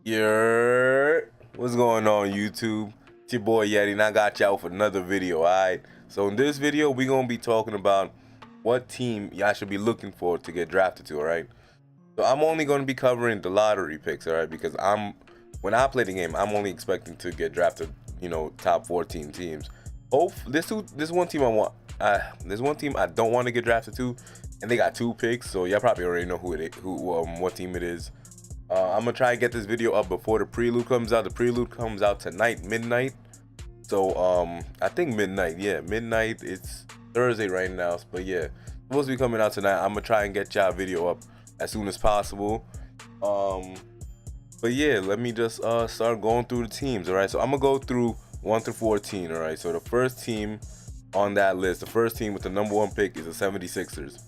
What's going on, YouTube? It's your boy Yeti, and I got y'all for another video. Alright, so in this video we're gonna be talking about what team y'all should be looking for to get drafted to. Alright, so I'm only gonna be covering the lottery picks, alright, because when I play the game, I'm only expecting to get drafted, top 14 teams. This one team there's one team I don't want to get drafted to, and they got 2 picks, so y'all probably already know what team it is. I'm gonna try and get this video up before the prelude comes out. The prelude comes out tonight, midnight. So I think midnight. Yeah, midnight. It's Thursday right now, but yeah, supposed to be coming out tonight. I'm gonna try and get y'all video up as soon as possible. But yeah, let me just start going through the teams. All right, so I'm gonna go through 1 through 14. All right, so the first team on that list, the first team with the #1 pick is the 76ers.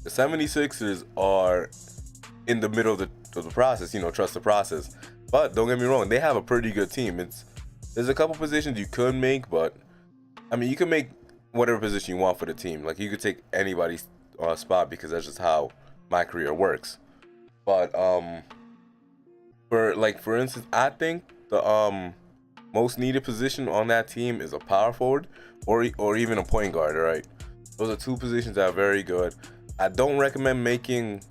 The 76ers are in the middle of the process, trust the process. But don't get me wrong, they have a pretty good team. There's a couple positions you could make, but I mean, you can make whatever position you want for the team. Like, you could take anybody's spot, because that's just how MyCareer works. But for instance, I think the most needed position on that team is a power forward or even a point guard. All right, those are 2 positions that are very good. I don't recommend making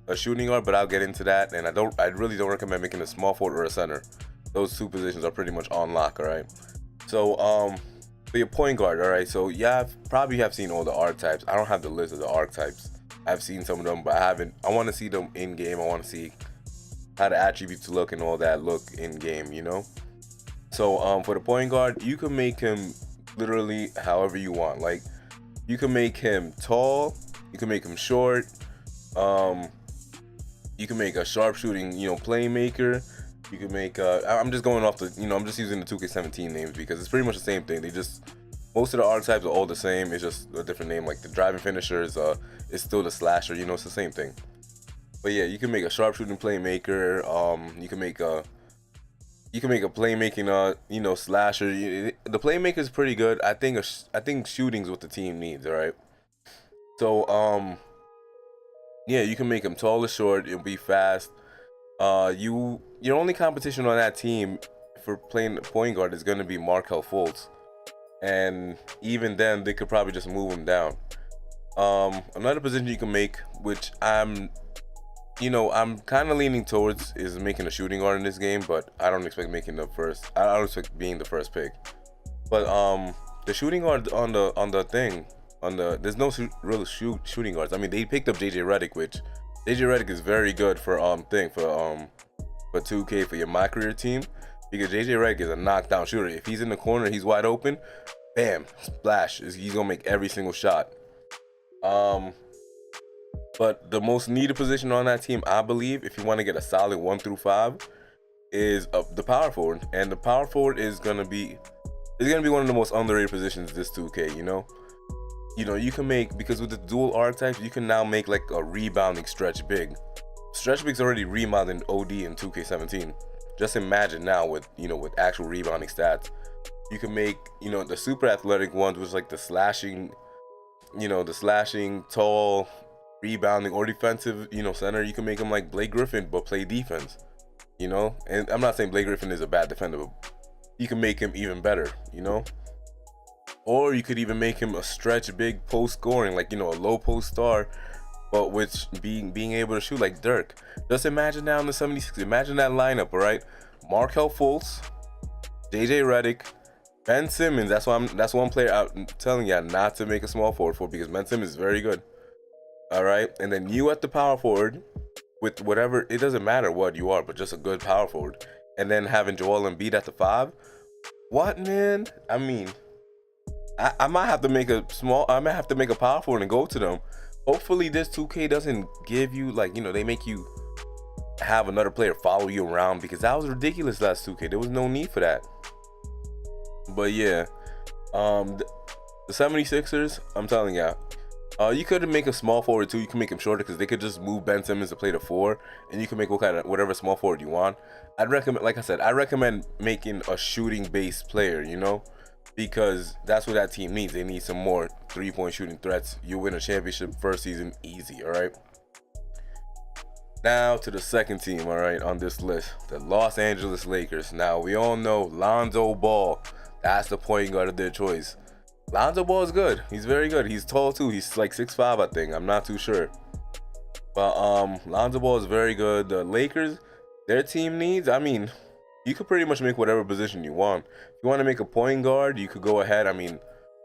a shooting guard, but I'll get into that. And I really don't recommend making a small forward or a center. Those 2 positions are pretty much on lock. All right, so for your point guard, all right, so yeah, probably have seen all the archetypes. I don't have the list of the archetypes. I've seen some of them, but I want to see them in game. I want to see how the attributes look and all that look in game, So for the point guard, you can make him literally however you want. Like, you can make him tall, you can make him short, you can make a sharpshooting, playmaker. You can make I'm just going off the, I'm just using the 2K17 names because it's pretty much the same thing. Most of the archetypes are all the same. It's just a different name. Like, the driving finisher is still the slasher, it's the same thing. But yeah, you can make a sharpshooting playmaker. You can make a playmaking slasher. The playmaker is pretty good. I think shooting's what the team needs. All right. So yeah, you can make him tall or short. It'll be fast. Your only competition on that team for playing the point guard is gonna be Markelle Fultz, and even then, they could probably just move him down. Another position you can make, which I'm kind of leaning towards, is making a shooting guard in this game, but I don't expect making the first. I don't expect being the first pick. But the shooting guard there's no real shooting guards. I mean, they picked up JJ Redick, which JJ Redick is very good for 2K for your MyCareer team, because JJ Redick is a knockdown shooter. If he's in the corner, he's wide open, bam, splash. He's gonna make every single shot. But the most needed position on that team, I believe, if you want to get a solid 1 through 5, is the power forward. And the power forward is gonna be one of the most underrated positions this 2K. You can make, because with the dual archetypes, you can now make like a rebounding stretch big. Stretch big's already rebounded in OD in 2K17. Just imagine now with actual rebounding stats. You can make the super athletic ones, which is like the slashing, tall, rebounding, or defensive, center. You can make him like Blake Griffin, but play defense. And I'm not saying Blake Griffin is a bad defender, but you can make him even better. Or you could even make him a stretch big post scoring, like a low post star, but with being able to shoot like Dirk. Just imagine now in the 76. Imagine that lineup, all right? Markelle Fultz, JJ Redick, Ben Simmons. That's one player I'm telling you not to make a small forward for, because Ben Simmons is very good. All right, and then you at the power forward with whatever, it doesn't matter what you are, but just a good power forward. And then having Joel Embiid at the 5. What, man? I mean, I might have to make a power forward and go to them. Hopefully this 2K doesn't give you, like, they make you have another player follow you around, because that was ridiculous last 2K. There was no need for that. But yeah, the 76ers, I'm telling you, you could make a small forward too. You can make him shorter, because they could just move Ben Simmons to play the 4, and you can make whatever small forward you want. I recommend making a shooting based player, because that's what that team needs. They need some more 3-point shooting threats. You win a championship first season easy. All right. Now to the second team, all right, on this list, the Los Angeles Lakers. Now we all know Lonzo Ball. That's the point guard of their choice. Lonzo Ball is good. He's very good. He's tall too. He's like 6'5", I think. I'm not too sure. But Lonzo Ball is very good. The Lakers, their team needs, I mean, you could pretty much make whatever position you want. If you want to make a point guard, you could go ahead. I mean,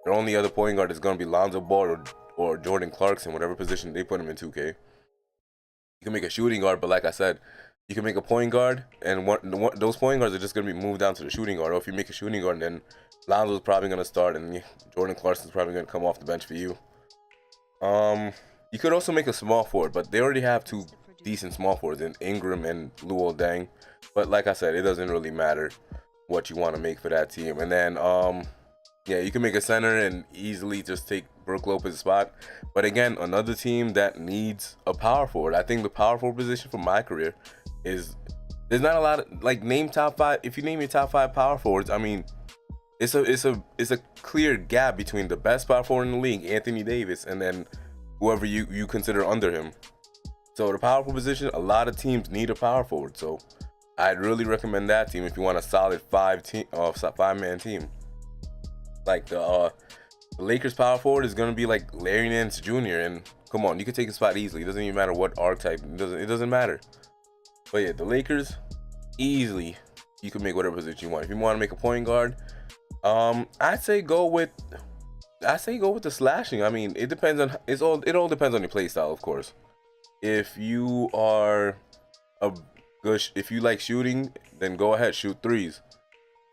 their only other point guard is going to be Lonzo Ball or Jordan Clarkson, whatever position they put him in 2K. You can make a shooting guard, but like I said, you can make a point guard, and those point guards are just going to be moved down to the shooting guard. Or if you make a shooting guard, then Lonzo's probably going to start, and Jordan Clarkson's probably going to come off the bench for you. You could also make a small forward, but they already have two decent small forwards in Ingram and Luol Deng. But like I said, it doesn't really matter what you want to make for that team. And then, yeah, you can make a center and easily just take Brook Lopez's spot. But again, another team that needs a power forward. I think the power forward position for MyCareer is, there's not a lot of, like, name top 5. If you name your top 5 power forwards, I mean, it's a clear gap between the best power forward in the league, Anthony Davis, and then whoever you consider under him. So the power forward position, a lot of teams need a power forward. So I'd really recommend that team if you want a solid 5-man team. Like the Lakers power forward is gonna be like Larry Nance Jr. and come on, you can take a spot easily. It doesn't even matter what archetype. It doesn't matter. But yeah, the Lakers, easily you can make whatever position you want. If you want to make a point guard, I'd say go with the slashing. I mean, it depends on it all depends on your play style, of course. If you are if you like shooting, then go ahead, shoot threes.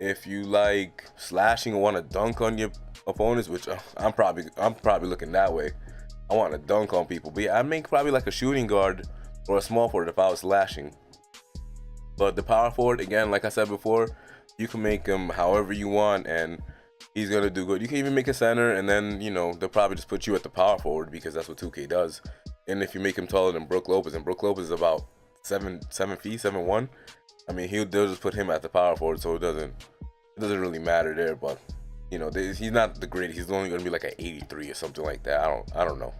If you like slashing and want to dunk on your opponents, which I'm probably looking that way. I want to dunk on people. But yeah, I'd make probably like a shooting guard or a small forward if I was slashing. But the power forward, again, like I said before, you can make him however you want and he's gonna do good. You can even make a center, and then they'll probably just put you at the power forward because that's what 2K does. And if you make him taller than Brook Lopez, and Brook Lopez is about 7 feet, 7'1", I mean they'll just put him at the power forward, so it doesn't really matter there. But he's not the greatest. He's only gonna be like an 83 or something like that. I don't know.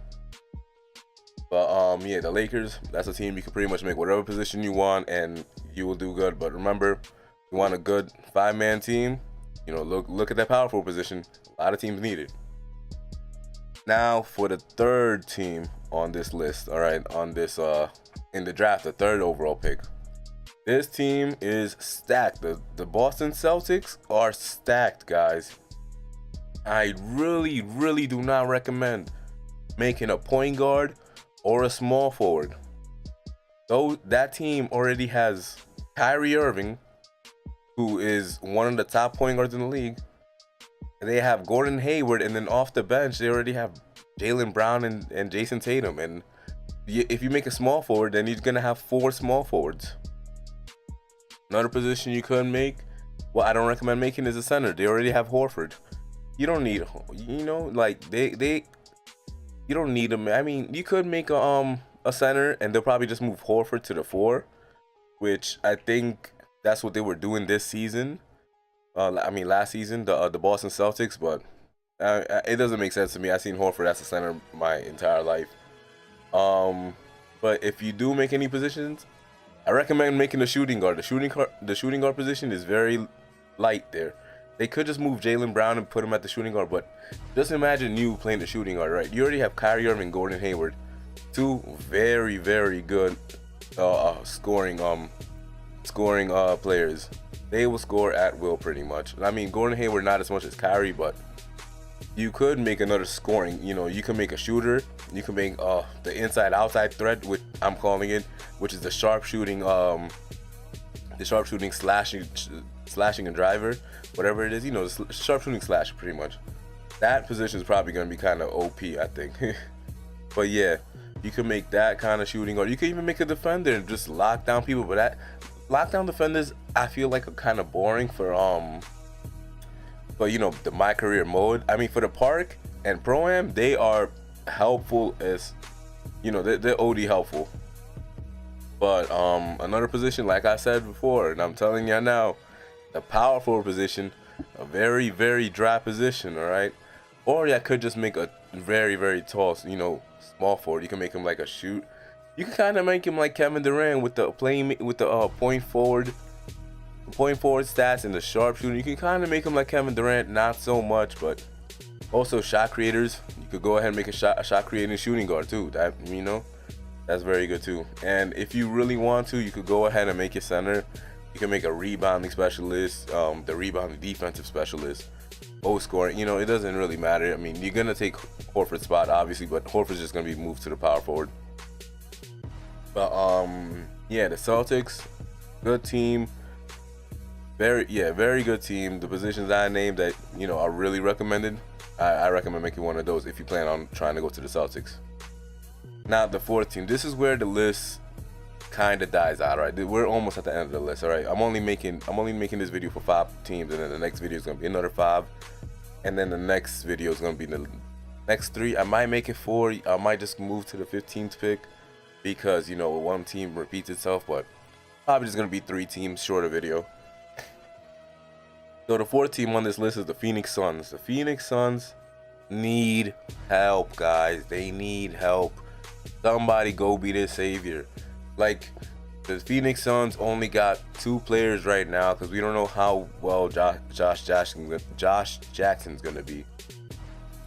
But yeah, the Lakers, that's a team you can pretty much make whatever position you want and you will do good. But remember, you want a good 5-man team, look at that power forward position. A lot of teams need it. Now for the third team on this list, all right, on this in the draft, the third overall pick. This team is stacked. The Boston Celtics are stacked, guys. I really do not recommend making a point guard or a small forward. Though that team already has Kyrie Irving, who is one of the top point guards in the league. They have Gordon Hayward, and then off the bench, they already have Jaylen Brown and Jason Tatum. And if you make a small forward, then you're going to have 4 small forwards. Another position you could make, well, I don't recommend making, is a center. They already have Horford. You don't need, you don't need them. I mean, you could make a center, and they'll probably just move Horford to the 4, which I think that's what they were doing this season. I mean, last season, the Boston Celtics, but it doesn't make sense to me. I've seen Horford as a center my entire life. But if you do make any positions, I recommend making the shooting guard. The shooting guard position is very light there. They could just move Jaylen Brown and put him at the shooting guard, but just imagine you playing the shooting guard, right? You already have Kyrie Irving, Gordon Hayward, 2 very good scoring players. They will score at will pretty much. I mean, Gordon Hayward not as much as Kyrie, but you could make another scoring. You can make a shooter. You can make the inside-outside threat, which I'm calling it, which is the sharpshooting, slashing and driver, whatever it is. The sharpshooting slash, pretty much. That position is probably gonna be kind of OP, I think. But yeah, you can make that kind of shooting, or you can even make a defender and just lock down people. But that lockdown defenders, I feel like, are kind of boring for the MyCareer mode. I mean, for the park and pro-am, they are helpful as they're OD helpful. But another position, like I said before, and I'm telling you now, the power forward position, a very dry position, all right? Or I could just make a very tall, small forward. You can make him like a You can kind of make him like Kevin Durant with the point forward stats and the sharpshooting. You can kind of make him like Kevin Durant, not so much, but also shot creators. You could go ahead and make a shot creating shooting guard too. That, you know, that's very good too. And if you really want to, you could go ahead and make your center. You can make a rebounding specialist, the rebounding defensive specialist, scoring. You know, it doesn't really matter. I mean, you're gonna take Horford's spot obviously, but Horford's just gonna be moved to the power forward. But yeah, the Celtics, good team. Very good team. The positions I named that, you know, are really recommended. I recommend making one of those if you plan on trying to go to the Celtics. Now the fourth team. This is where the list kind of dies out. Right, we're almost at the end of the list. All right, I'm only making this video for 5 teams, and then the next video is gonna be another 5, and then the next video is gonna be the next 3. I might make it 4. I might just move to the 15th pick because, you know, one team repeats itself, but probably just gonna be 3 teams, shorter video. So the 4th team on this list is the Phoenix Suns. The Phoenix Suns need help, guys. They need help. Somebody go be their savior. Like, the Phoenix Suns only got 2 players right now because we don't know how well Josh Jackson's gonna be.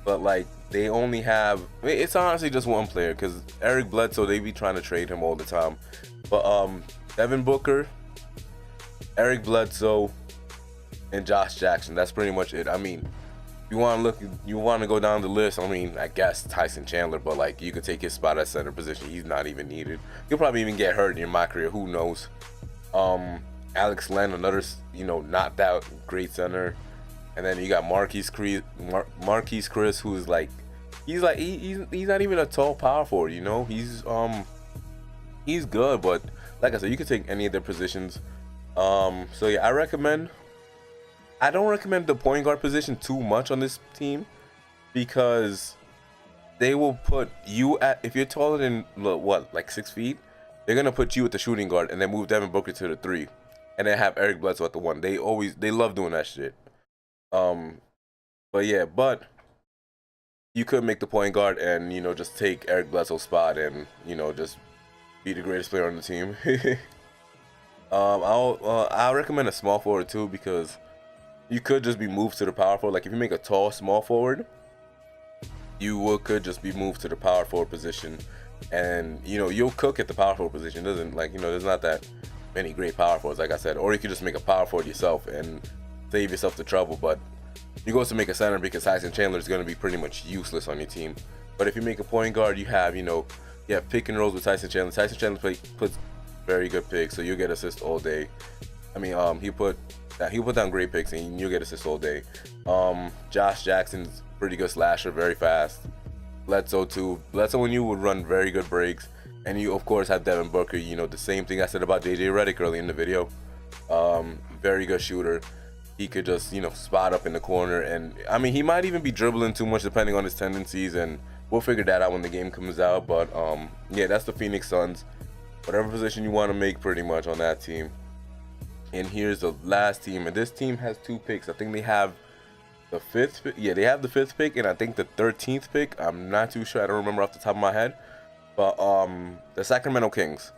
But like, they only have, it's honestly just 1 player because Eric Bledsoe, they be trying to trade him all the time. But Devin Booker, Eric Bledsoe, and Josh Jackson. That's pretty much it. I mean, you want to go down the list. I mean, I guess Tyson Chandler, but like, you could take his spot at center position. He's not even needed. He'll probably even get hurt in MyCareer. Who knows? Alex Len, another, you know, not that great center. And then you got Marquise Chris, who's like, he's not even a tall power forward. You know, he's good, but like I said, you could take any of their positions. So yeah, I don't recommend the point guard position too much on this team because they will put you at, if you're taller than what, like 6 feet, they're gonna put you at the shooting guard and then move Devin Booker to the 3, and then have Eric Bledsoe at the 1. They love doing that shit. But yeah, but you could make the point guard and, you know, just take Eric Bledsoe's spot and, you know, just be the greatest player on the team. I'll recommend a small forward too because you could just be moved to the power forward. Like, if you make a tall small forward, you could just be moved to the power forward position, and, you know, you'll cook at the power forward position. It doesn't, like, you know, there's not that many great power forwards, like I said. Or you could just make a power forward yourself and save yourself the trouble. But you go to make a center because Tyson Chandler is going to be pretty much useless on your team. But if you make a point guard, you have, you know, pick and rolls with Tyson Chandler. Tyson Chandler puts very good picks, so you'll get assists all day. I mean, he'll put down great picks and you'll get assists all day. Josh Jackson's pretty good slasher, very fast. Bledsoe too. Bledsoe and you would run very good breaks. And you, of course, have Devin Booker. You know, the same thing I said about JJ Redick early in the video. Very good shooter. He could just, you know, spot up in the corner. And, I mean, he might even be dribbling too much depending on his tendencies. And we'll figure that out when the game comes out. But, yeah, that's the Phoenix Suns. Whatever position you want to make pretty much on that team. And here's the last team, and this team has 2 picks. I think they have the 5th pick. Yeah, they have the 5th pick, and I think the 13th pick. I'm not too sure. I don't remember off the top of my head. But the Sacramento Kings.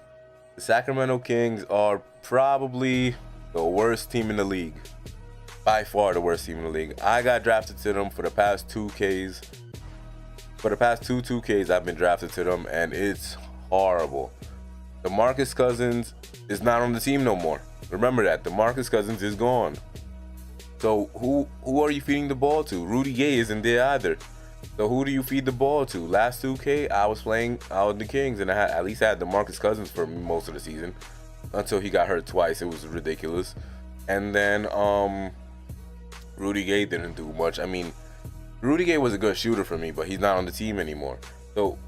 The Sacramento Kings are probably the worst team in the league. By far the worst team in the league. I got drafted to them for the past 2Ks. For the past 2 2Ks, I've been drafted to them, and it's horrible. DeMarcus Cousins is not on the team no more. Remember that. DeMarcus Cousins is gone. So who are you feeding the ball to? Rudy Gay isn't there either. So who do you feed the ball to? Last 2K, I was playing out in the Kings, and I had DeMarcus Cousins for most of the season until he got hurt twice. It was ridiculous. And then Rudy Gay didn't do much. I mean, Rudy Gay was a good shooter for me, but he's not on the team anymore. So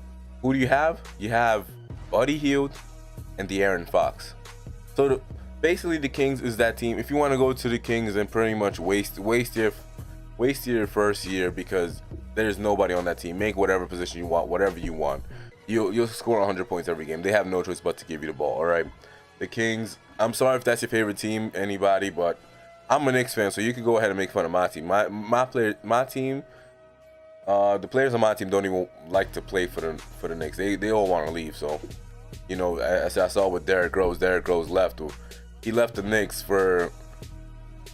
who do you have? You have Buddy Hield and De'Aaron Fox. So basically, the Kings is that team. If you want to go to the Kings and pretty much waste your first year because there's nobody on that team. Make whatever position you want, whatever you want. You'll score 100 points every game. They have no choice but to give you the ball. All right, the Kings. I'm sorry if that's your favorite team, anybody, but I'm a Knicks fan, so you can go ahead and make fun of my team. My team. The players on my team don't even like to play for the Knicks. They all want to leave. So You know, as I saw with Derrick Rose left. He left the Knicks for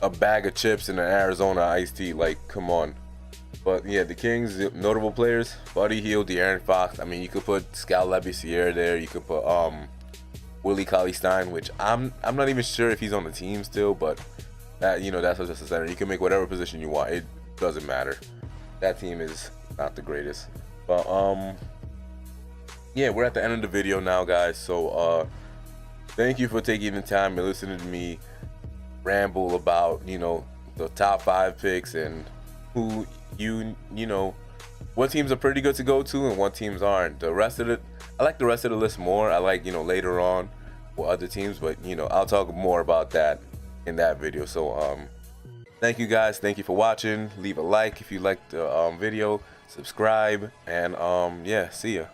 a bag of chips and an Arizona iced tea. Like, come on. But yeah, the Kings, notable players: Buddy Hield, De'Aaron Fox. I mean, you could put Scal Labissiere there. You could put Willie Cauley-Stein, which I'm not even sure if he's on the team still, but that, you know, that's just a center. You can make whatever position you want. It doesn't matter. That team is not the greatest. But yeah, we're at the end of the video now, guys. So thank you for taking the time and listening to me ramble about, you know, the top 5 picks and who you know, what teams are pretty good to go to and what teams aren't. The rest of it, I like the rest of the list more. I like, you know, later on with other teams, but you know, I'll talk more about that in that video. So thank you guys, thank you for watching. Leave a like if you liked the video, subscribe, and yeah, see ya.